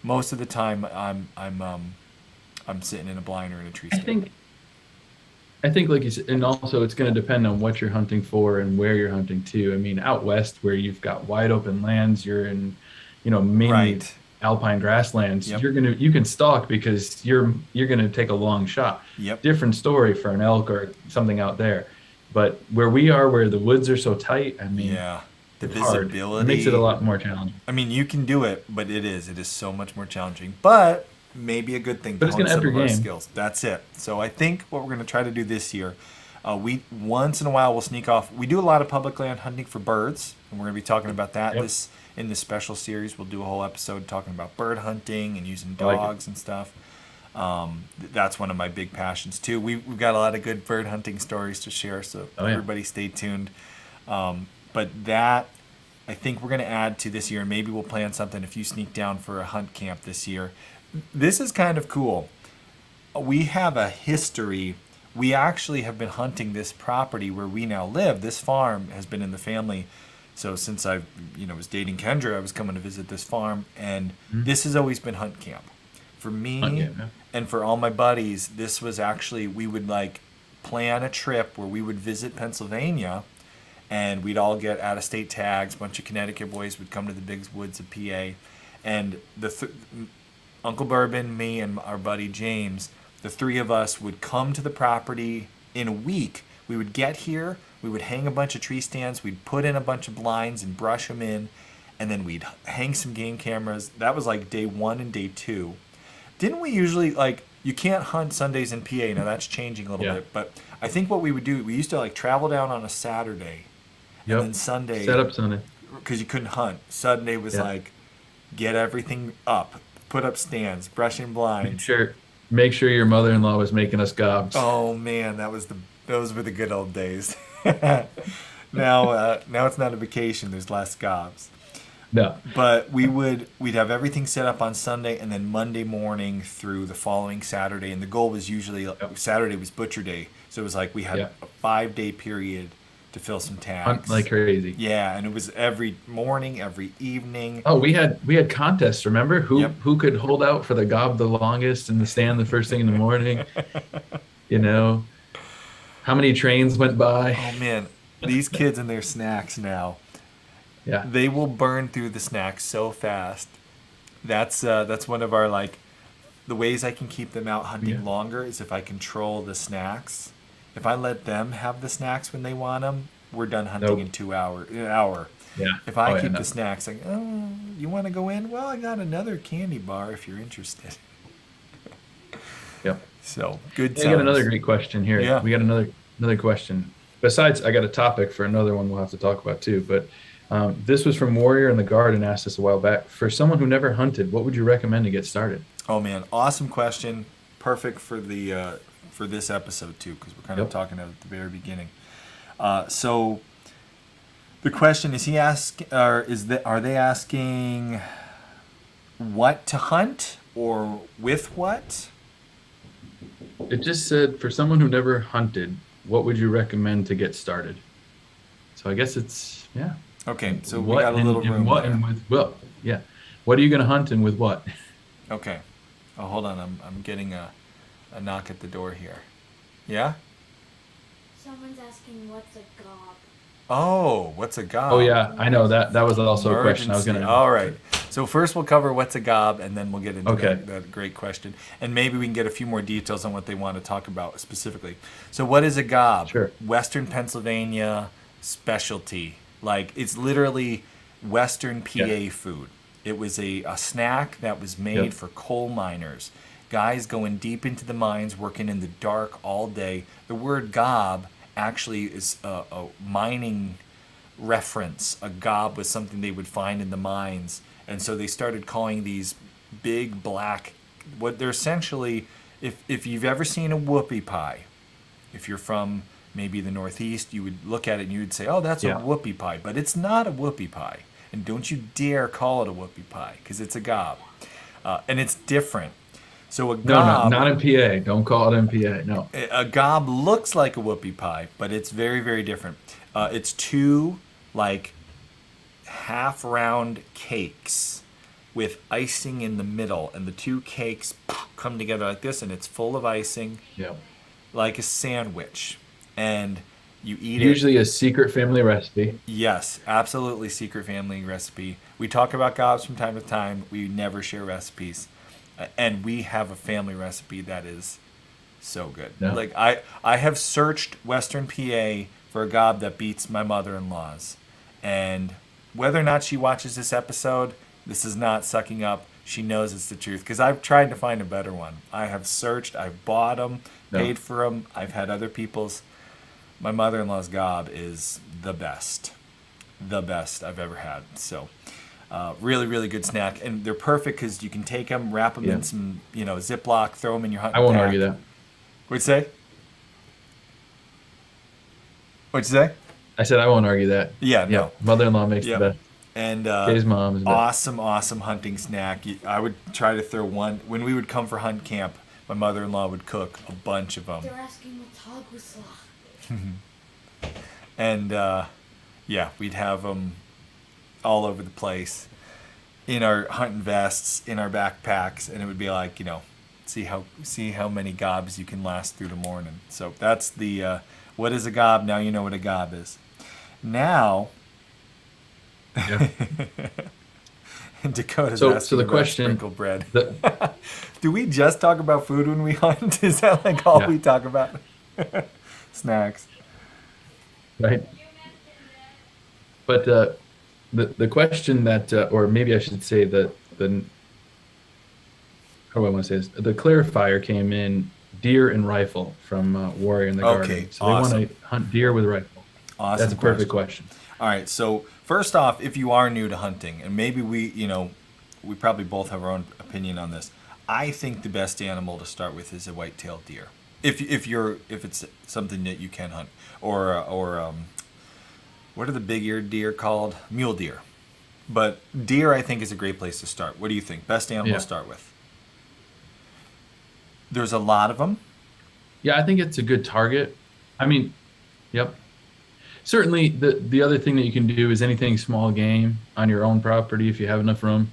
Most of the time, I'm sitting in a blind or in a tree stand. I think, like you said, and also it's going to depend on what you're hunting for and where you're hunting too. I mean, out west where you've got wide open lands, you're in, mainly alpine grasslands. Yep. You can stalk because you're going to take a long shot. Yep. Different story for an elk or something out there, but where we are, where the woods are so tight, I mean, the visibility it makes it a lot more challenging. I mean, you can do it, but it is so much more challenging. But maybe a good thing to hone some of our skills. That's it. So I think what we're going to try to do this year, we once in a while we'll sneak off. We do a lot of public land hunting for birds, and we're going to be talking about that in this special series. We'll do a whole episode talking about bird hunting and using dogs and stuff. That's one of my big passions too. We've got a lot of good bird hunting stories to share, so everybody stay tuned. But that, I think we're going to add to this year, and maybe we'll plan something if you sneak down for a hunt camp this year. This is kind of cool. We have a history. We actually have been hunting this property where we now live. This farm has been in the family. So since I was dating Kendra, I was coming to visit this farm, and this has always been hunt camp. For me and for all my buddies, this was actually, we would plan a trip where we would visit Pennsylvania, and we'd all get out-of-state tags. A bunch of Connecticut boys would come to the big woods of PA, and Uncle Bourbon, me, and our buddy James, the three of us would come to the property in a week. We would get here, we would hang a bunch of tree stands, we'd put in a bunch of blinds and brush them in, and then we'd hang some game cameras. That was like day 1 and day 2. Didn't we usually, you can't hunt Sundays in PA, now that's changing a little bit, but I think what we would do, we used to travel down on a Saturday, and then Sunday, set up Sunday, because you couldn't hunt. Sunday was get everything up. Put up stands, brushing blinds. Make sure your mother-in-law was making us gobs. Oh man, those were the good old days. Now it's not a vacation. There's less gobs. No. But we'd have everything set up on Sunday, and then Monday morning through the following Saturday. And the goal was usually Saturday was butcher day, so it was we had a 5-day period to fill some tags. Hunt like crazy. Yeah, and it was every morning, every evening. Oh, we had contests. Remember who could hold out for the gob the longest in the stand the first thing in the morning? How many trains went by? Oh man, these kids and their snacks now. Yeah, they will burn through the snacks so fast. That's one of our the ways I can keep them out hunting longer is if I control the snacks. If I let them have the snacks when they want them, we're done hunting in 2 hours. An hour. Yeah. If I keep the snacks, you want to go in? Well, I got another candy bar if you're interested. Yep. So good. I got another great question here. Yeah. We got another question. Besides, I got a topic for another one we'll have to talk about too. But this was from Warrior in the Garden. Asked us a while back. For someone who never hunted, what would you recommend to get started? Oh man, awesome question. Perfect for the for this episode too, because we're kind of talking at the very beginning. So the question is, are they asking what to hunt or with what? It just said for someone who never hunted, what would you recommend to get started? So I guess it's Okay, so we got a little room. What and with what are you going to hunt and with what? Okay. Oh, hold on. I'm getting a knock at the door here. Yeah? Someone's asking what's a gob. Oh, what's a gob? Oh yeah, I know that was also a question I was Emergency. going to. All right. So first we'll cover what's a gob, and then we'll get into Okay. that great question. And maybe we can get a few more details on what they want to talk about specifically. So what is a gob? Sure. Western Pennsylvania specialty. Like it's literally Western PA Yeah. food. It was a snack that was made Yep. for coal miners. Guys going deep into the mines, working in the dark all day. The word gob actually is a mining reference. A gob was something they would find in the mines, and so they started calling these big black, what they're essentially, if you've ever seen a whoopie pie, if you're from maybe the Northeast, you would look at it and you would say, oh, that's Yeah. a whoopie pie, but it's not a whoopie pie, and don't you dare call it a whoopie pie because it's a gob, and it's different. So a No, gob, not in PA. Don't call it in PA. No. a gob looks like a whoopie pie, but it's very, very different. It's two like half round cakes with icing in the middle, and the two cakes come together like this, and it's full of icing Yeah. like a sandwich. And you eat it. Usually a secret family recipe. Yes, absolutely secret family recipe. We talk about gobs from time to time. We never share recipes. And we have a family recipe that is so good. Yeah. Like I have searched Western PA for a gob that beats my mother-in-law's. And whether or not she watches this episode, this is not sucking up. She knows it's the truth because I've tried to find a better one. I have searched, I've bought them, Yeah. paid for them. I've had other people's. My mother-in-law's gob is the best I've ever had. So really, really good snack. And they're perfect because you can take them, wrap them Yeah. in some, Ziploc, throw them in your hunting I won't pack. argue that. What'd you say? What'd you say? I said I won't argue that. Yeah, Yeah. no. Mother-in-law makes Yep. the best. And His mom is the best. awesome hunting snack. I would try to throw one. When we would come for hunt camp, my mother-in-law would cook a bunch of them. They're asking what dog was And yeah, we'd have them all over the place in our hunting vests, in our backpacks, and it would be like, see how many gobs you can last through the morning. So that's the what is a gob? Now you know what a gob is. Now Yeah. Dakota's So asking the about question, sprinkled bread. the, Do we just talk about food when we hunt? Is that like all Yeah. we talk about? Snacks. right? But the question that, or maybe I should say that how do I want to say this? The clarifier came in deer and rifle from Warrior in the Okay, Garden. So awesome. they want to hunt deer with a rifle. Awesome. That's a perfect question. All right. So first off, if you are new to hunting, and maybe we probably both have our own opinion on this. I think the best animal to start with is a white-tailed deer. If it's something that you can hunt, or what are the big-eared deer called? Mule deer. But deer, I think, is a great place to start. What do you think? Best animal Yeah. to start with? There's a lot of them. Yeah, I think it's a good target. I mean, yep. Certainly, the other thing that you can do is anything small game on your own property if you have enough room.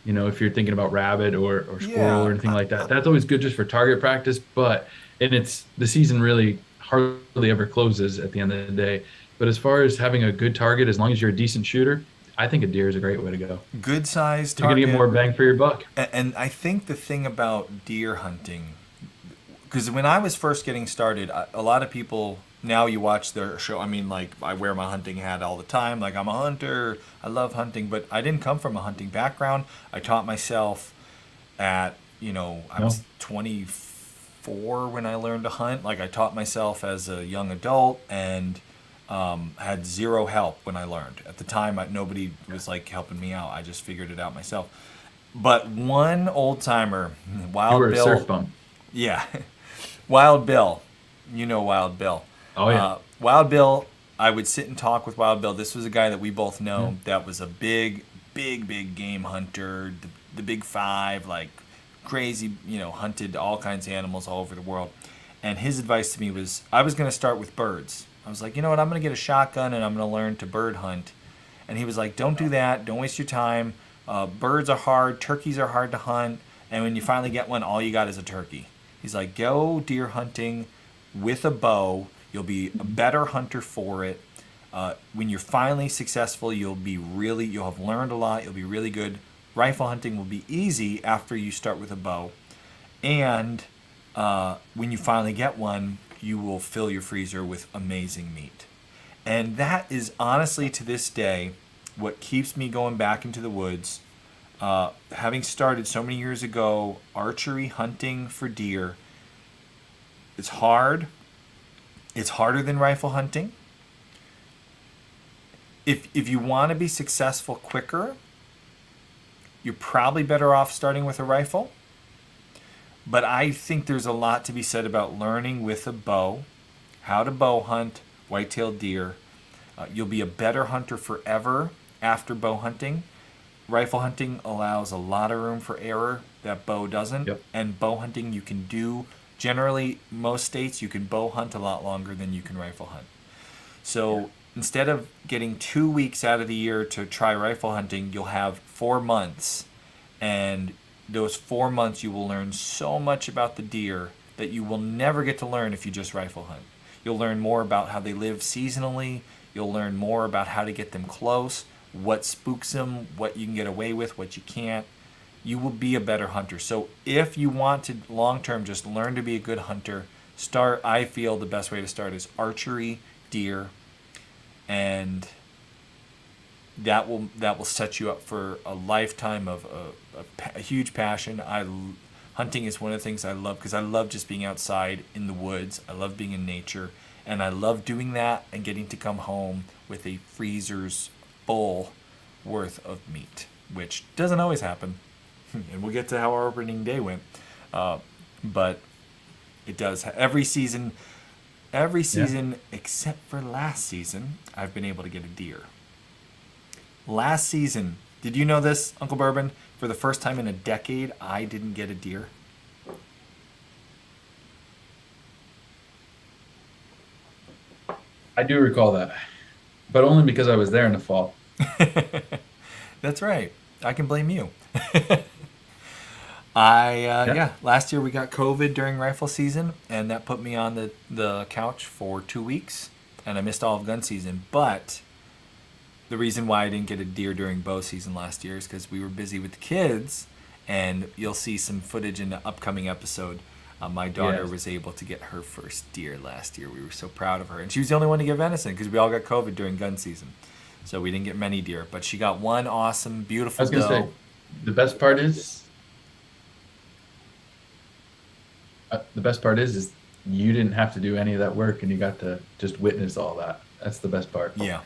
If you're thinking about rabbit or squirrel Yeah. or anything like that, that's always good just for target practice. And it's the season really hardly ever closes at the end of the day. But as far as having a good target, as long as you're a decent shooter, I think a deer is a great way to go. Good sized You're target. gonna get more bang for your buck. And I think the thing about deer hunting, because when I was first getting started, a lot of people, now you watch their show. I mean, like, I wear my hunting hat all the time. Like, I'm a hunter. I love hunting. But I didn't come from a hunting background. I taught myself at, I was 24 when I learned to hunt. Like, I taught myself as a young adult and had zero help when I learned. At the time, nobody was, like, helping me out. I just figured it out myself. But one old-timer, Wild You were a Bill. surf bum. Yeah. Wild Bill. You know Wild Bill. Oh, yeah. Wild Bill, I would sit and talk with Wild Bill. This was a guy that we both know that was a big game hunter, the big five, like crazy, hunted all kinds of animals all over the world. And his advice to me was, I was going to start with birds. I was like, you know what, I'm going to get a shotgun and I'm going to learn to bird hunt. And he was like, don't do that. Don't waste your time. Birds are hard. Turkeys are hard to hunt. And when you finally get one, all you got is a turkey. He's like, go deer hunting with a bow. You'll be a better hunter for it. When you're finally successful, you'll have learned a lot. You'll be really good. Rifle hunting will be easy after you start with a bow. And when you finally get one, you will fill your freezer with amazing meat. And that is honestly, to this day, what keeps me going back into the woods. Having started so many years ago, archery hunting for deer, it's hard. It's harder than rifle hunting. If you want to be successful quicker, you're probably better off starting with a rifle. But I think there's a lot to be said about learning with a bow, how to bow hunt white-tailed deer. You'll be a better hunter forever after bow hunting. Rifle hunting allows a lot of room for error that bow doesn't. Yep. And bow hunting you can do, generally, most states, you can bow hunt a lot longer than you can rifle hunt. So instead of getting 2 weeks out of the year to try rifle hunting, you'll have 4 months. And those 4 months you will learn so much about the deer that you will never get to learn if you just rifle hunt. You'll learn more about how they live seasonally. You'll learn more about how to get them close, what spooks them, what you can get away with, what you can't. You will be a better hunter. So if you want to long-term just learn to be a good hunter, I feel the best way to start is archery, deer, and that will set you up for a lifetime of a huge passion. Hunting is one of the things I love because I love just being outside in the woods. I love being in nature, and I love doing that and getting to come home with a freezer's full worth of meat, which doesn't always happen. And we'll get to how our opening day went, but it does. Every season except for last season, I've been able to get a deer. Last season, did you know this, Uncle Bourbon? For the first time in a decade, I didn't get a deer. I do recall that, but only because I was there in the fall. That's right. I can blame you. Last year we got COVID during rifle season, and that put me on the couch for 2 weeks, and I missed all of gun season. But the reason why I didn't get a deer during bow season last year is because we were busy with the kids, and you'll see some footage in the upcoming episode. My daughter was able to get her first deer last year. We were so proud of her, and she was the only one to get venison because we all got COVID during gun season. So we didn't get many deer, but she got one awesome, beautiful doe. I was going to say, the best part is you didn't have to do any of that work, and you got to just witness all that. That's the best part. Yeah,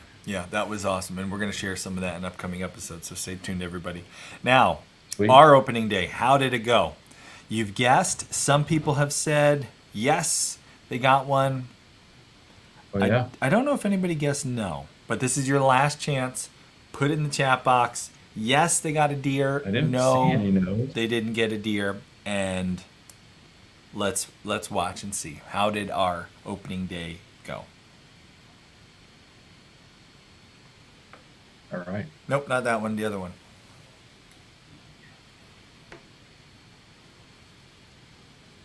that was awesome, and we're going to share some of that in upcoming episodes, so stay tuned, everybody. Now, Sweet. Our opening day, how did it go? You've guessed. Some people have said yes, they got one. Oh, yeah. I don't know if anybody guessed no, but this is your last chance. Put it in the chat box. Yes, they got a deer. I didn't see any no's. They didn't get a deer, and let's watch and see. How did our opening day go? All right. Nope, not that one. The other one.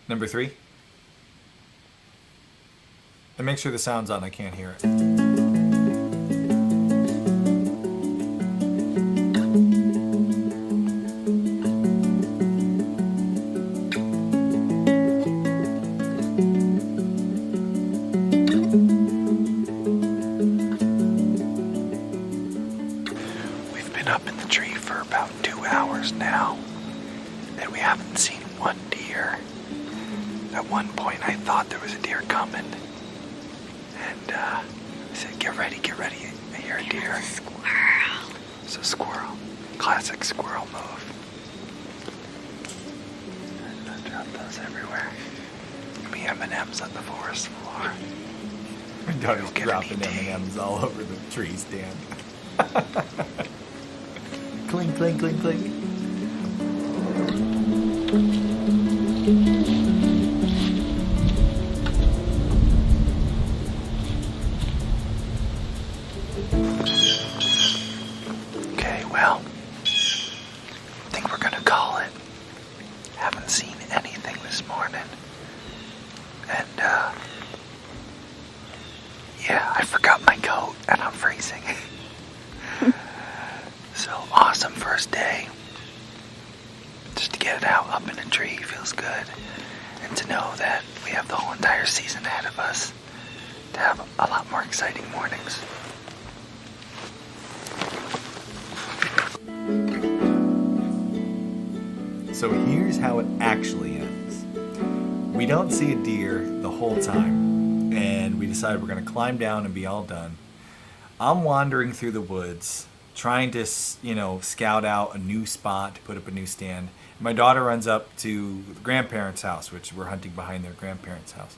Number 3. And make sure the sound's on. I can't hear it. We've been up in the tree for about 2 hours now, and we haven't seen one deer. At one point, I thought there was a deer coming, and I said, get ready, I hear a deer. It's a squirrel. It's a squirrel. Classic squirrel move. And I drop those everywhere. Me M&M's on the forest floor. My daughter's Don't get dropping any M&Ms all over the tree stand. Clink, clink, clink, clink. Okay, well, I think we're gonna call it. Haven't seen anything this morning. And, yeah, I forgot my coat, and I'm Just to get it out up in a tree feels good. And to know that we have the whole entire season ahead of us to have a lot more exciting mornings. So here's how it actually ends. We don't see a deer the whole time, and we decide we're going to climb down and be all done. I'm wandering through the woods, trying to, scout out a new spot to put up a new stand. My daughter runs up to the grandparents' house, which we're hunting behind their grandparents' house.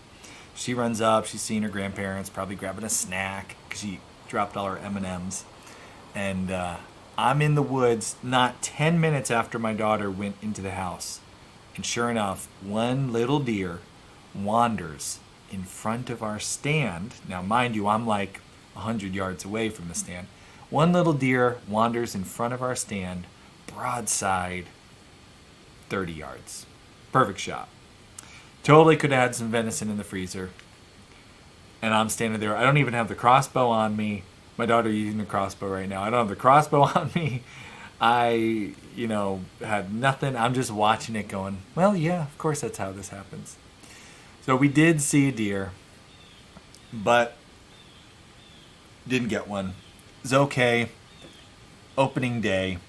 She runs up, she's seen her grandparents, probably grabbing a snack, because she dropped all her M&Ms. And I'm in the woods not 10 minutes after my daughter went into the house. And sure enough, one little deer wanders in front of our stand. Now, mind you, I'm like 100 yards away from the stand. One little deer wanders in front of our stand, broadside, 30 yards. Perfect shot. Totally could have had some venison in the freezer. And I'm standing there. I don't even have the crossbow on me. My daughter's using the crossbow right now. I don't have the crossbow on me. I, had nothing. I'm just watching it going, well, yeah, of course that's how this happens. So we did see a deer, but didn't get one. It's okay. Opening day,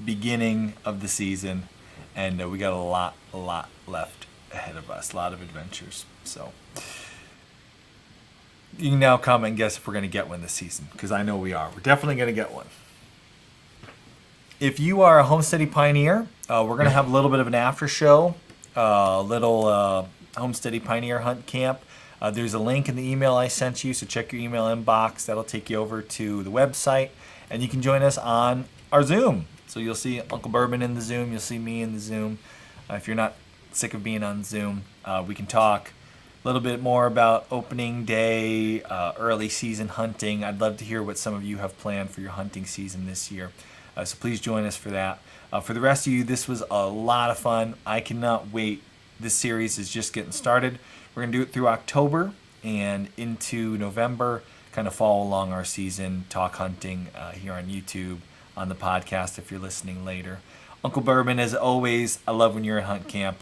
beginning of the season, and we got a lot left ahead of us. A lot of adventures. So you can now comment and guess if we're going to get one this season, because I know we are. We're definitely going to get one. If you are a Homesteady Pioneer, we're going to have a little bit of an after show, a little Homesteady Pioneer Hunt Camp. There's a link in the email I sent you, so check your email inbox. That'll take you over to the website, and you can join us on our Zoom. So you'll see Uncle Bourbon in the Zoom. You'll see me in the Zoom. If you're not sick of being on Zoom, we can talk a little bit more about opening day, early season hunting. I'd love to hear what some of you have planned for your hunting season this year. So please join us for that. For the rest of you, this was a lot of fun. I cannot wait. This series is just getting started. We're going to do it through October and into November, kind of follow along our season, talk hunting here on YouTube, on the podcast if you're listening later. Uncle Bourbon, as always, I love when you're at hunt camp.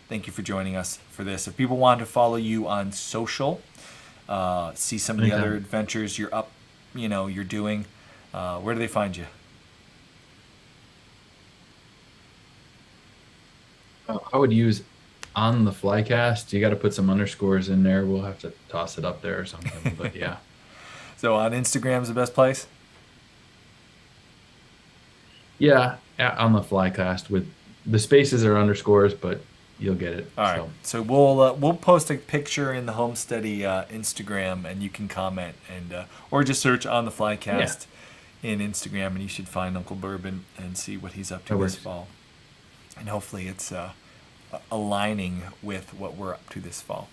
Thank you for joining us for this. If people want to follow you on social, see some of the other adventures you're up, you're doing, where do they find you? I would use on the flycast. You got to put some underscores in there. We'll have to toss it up there or something. But yeah. So on Instagram's the best place? Yeah, on the flycast with the spaces are underscores, but you'll get it. All right. So we'll post a picture in the Homesteady Instagram, and you can comment and or just search on the flycast in Instagram, and you should find Uncle Bourbon and see what he's up to this fall. And hopefully it's aligning with what we're up to this fall.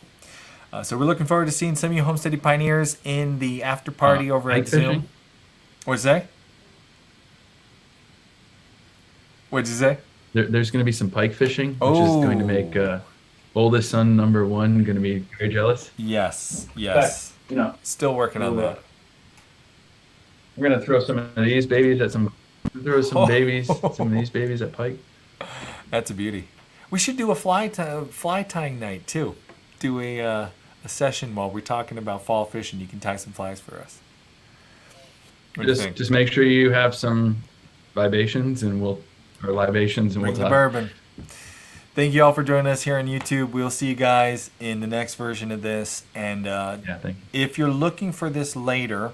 So we're looking forward to seeing some of you Homesteady Pioneers in the after party over at Zoom. What'd you say? What'd you say? There's going to be some pike fishing, which is going to make oldest son number one going to be very jealous. Yes. Still working on that. We're going to throw some of these babies at some of these babies at pike. That's a beauty. We should do a fly tying night too. Do a session while we're talking about fall fishing. You can tie some flies for us. Just make sure you have some libations and we'll Bring the bourbon. Thank you all for joining us here on YouTube. We'll see you guys in the next version of this. And thank you. If you're looking for this later,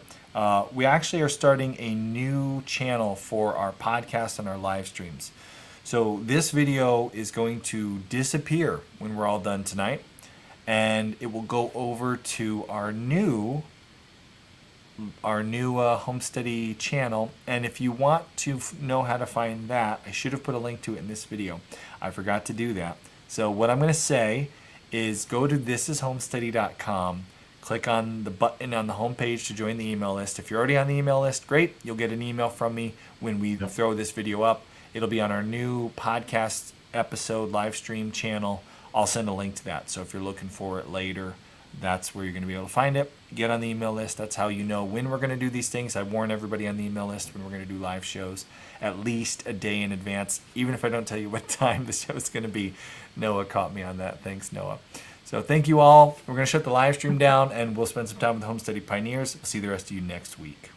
we actually are starting a new channel for our podcast and our live streams. So this video is going to disappear when we're all done tonight, and it will go over to our new Homesteady channel. And if you want to know how to find that, I should have put a link to it in this video. I forgot to do that. So what I'm going to say is go to thisishomesteady.com, click on the button on the homepage to join the email list. If you're already on the email list, great. You'll get an email from me when we throw this video up. It'll be on our new podcast episode live stream channel. I'll send a link to that. So if you're looking for it later, That's where you're going to be able to find it. Get on the email list. That's how you know when we're going to do these things. I warn everybody on the email list when we're going to do live shows at least a day in advance, even if I don't tell you what time the show is going to be. Noah caught me on that. Thanks, Noah. So thank you all. We're going to shut the live stream down, and we'll spend some time with the Homesteady Pioneers. We'll see the rest of you next week.